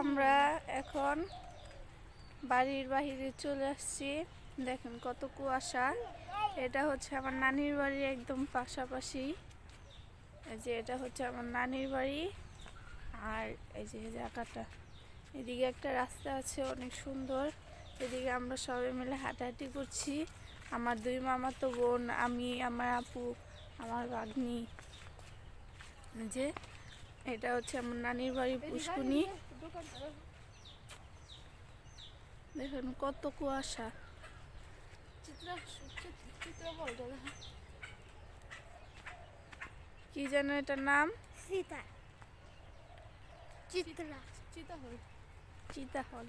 আমরা এখন বাড়ির বাইরে চলে আসছি। দেখেন কত কুয়াশা। এটা হচ্ছে আমার নানির বাড়ি, একদম পাশাপাশি। এই যে এটা হচ্ছে আমার নানির বাড়ি, আর এই যে জায়গাটা, এদিকে একটা রাস্তা আছে অনেক সুন্দর। এদিকে আমরা সবাই মিলে হাঁটাহাঁটি করছি। আমার দুই মামাতো বোন, আমি, আমার আপু, আমার ভাগ্নি। যে এটা হচ্ছে আমার নানির বাড়ি পুষ্কুনি। দেখুন কত কুয়াশা। কি যেন এটার নাম? চিতাহল।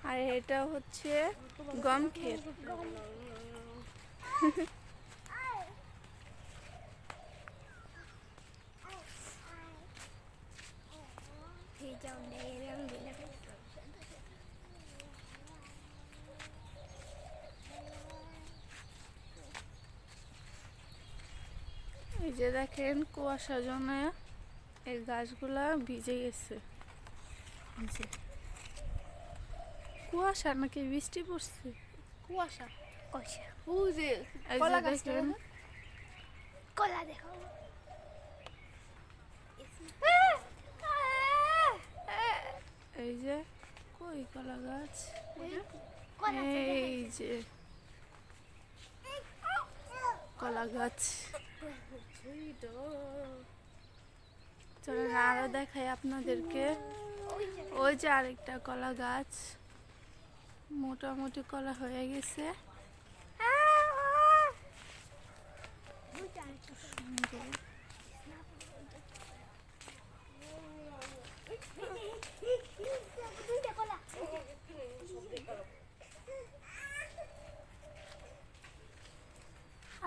আর এটা হচ্ছে গম ক্ষেত। এই যে দেখেন কুয়াশার জন্য এই গাছগুলা ভিজে গেছে। কুয়াশা নাকি বৃষ্টি পড়ছে? কুয়াশা কুয়াশা। কলা দেখেন, কলা দেখো। এই যে কই কলা গাছ, এই যে কলা গাছ। চলেন আরো দেখাই আপনাদেরকে। ওই যে আরেকটা কলা গাছ, মোটামুটি কলা হয়ে গেছে।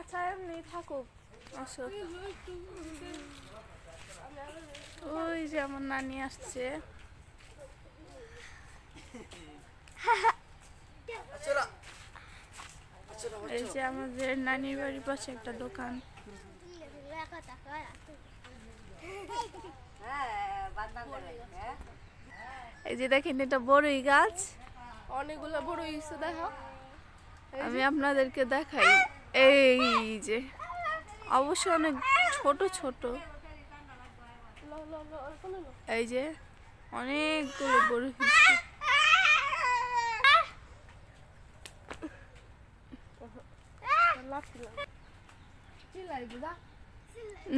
আচ্ছা এমনি থাকুক, আসো। ওই যে আমার নানি আসছে। এই যে আমাদের নানির বাড়ির পাশে একটা দোকান। এই যে দেখেন এটা বড়ই গাছ, অনেকগুলো বড় হয়েছে দেখো। আমি আপনাদেরকে দেখাই। এই যে অবশ্য অনেক ছোট ছোট, এই যে অনেকগুলো বড় হয়েছে।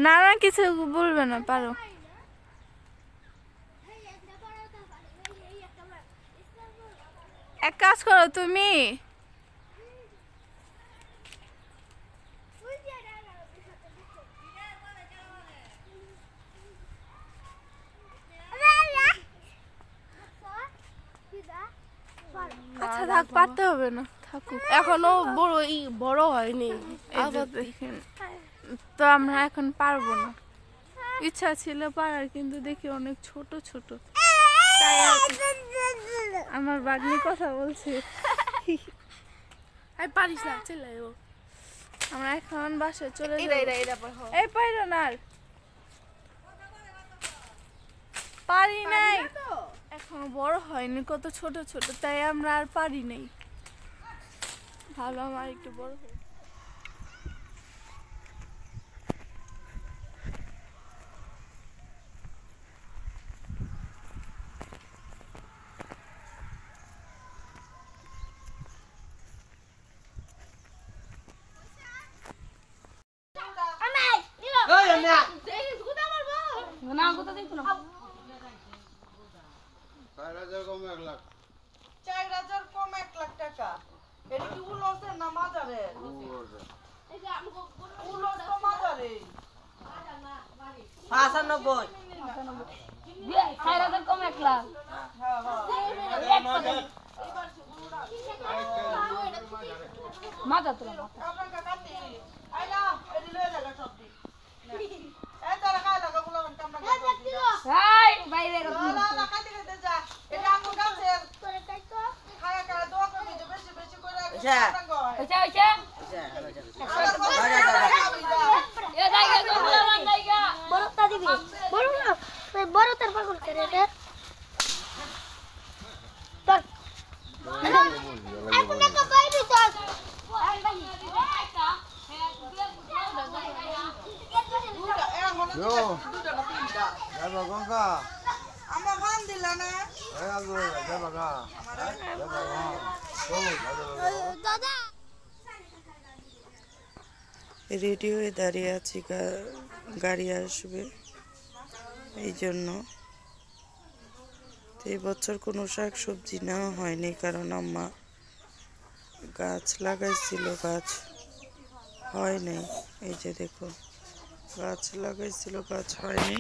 না না কিছু বলবে না, পারো। এক কাজ করো তুমি, আচ্ছা থাক, পারতে হবে না, থাকুক। এখনো বড় হয়নি। দেখেন তো আমরা এখন পারবো না। ইচ্ছা ছিল পারার, কিন্তু দেখি অনেক ছোট ছোট। তাই আমার বাগনি কথা বলছে, পারিস না, চলে আমরা এখন বাসায় চলে যাবো। এই পাইরো না, আর পারি নাই, এখনো বড় হয়নি, কত ছোট ছোট, তাই আমরা আর পারি নাই। ভালো আমার একটু বড় হয়। না কথা দেখো না। 4,000 কম 1 লাখ। 4,000 কম 1 লাখ টাকা। এটা কি উলসে না মাজারে? উলস তো মাজারে। 95। 4,000 কম 1 লাখ। হ্যাঁ মাথা তো আপনার কাকাতি আইলা এদি লয়ে লাগা সবজি। এই তোরা খাই লাগা গুলো কামনা করতে। ভাই বাইরে না কাটি দে যা। এটা আমার কাছে তোরে তাই তো খায়া খায়া দোয়া করবি যে বেশি বেশি করে আচ্ছা আচ্ছা এ জায়গা তো বড় জায়গা বড় দুটা না তিনটা আমার ফান দিলা না রেডি হয়ে দাঁড়িয়ে আছি, গাড়ি আসবে এই জন্য। তো এই বছর কোনো শাক সবজি নেওয়া হয়নি, কারণ আম্মা গাছ লাগাইছিল, গাছ হয় নাই। এই যে দেখো, গাছ লাগাইছিল, গাছ হয়নি,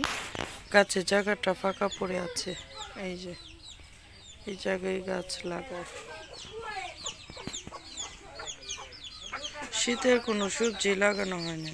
গাছের জায়গাটা ফাঁকা পড়ে আছে। এই যে এই জায়গায় গাছ লাগায়। শীতের কোনো সবজি লাগানো হয় না।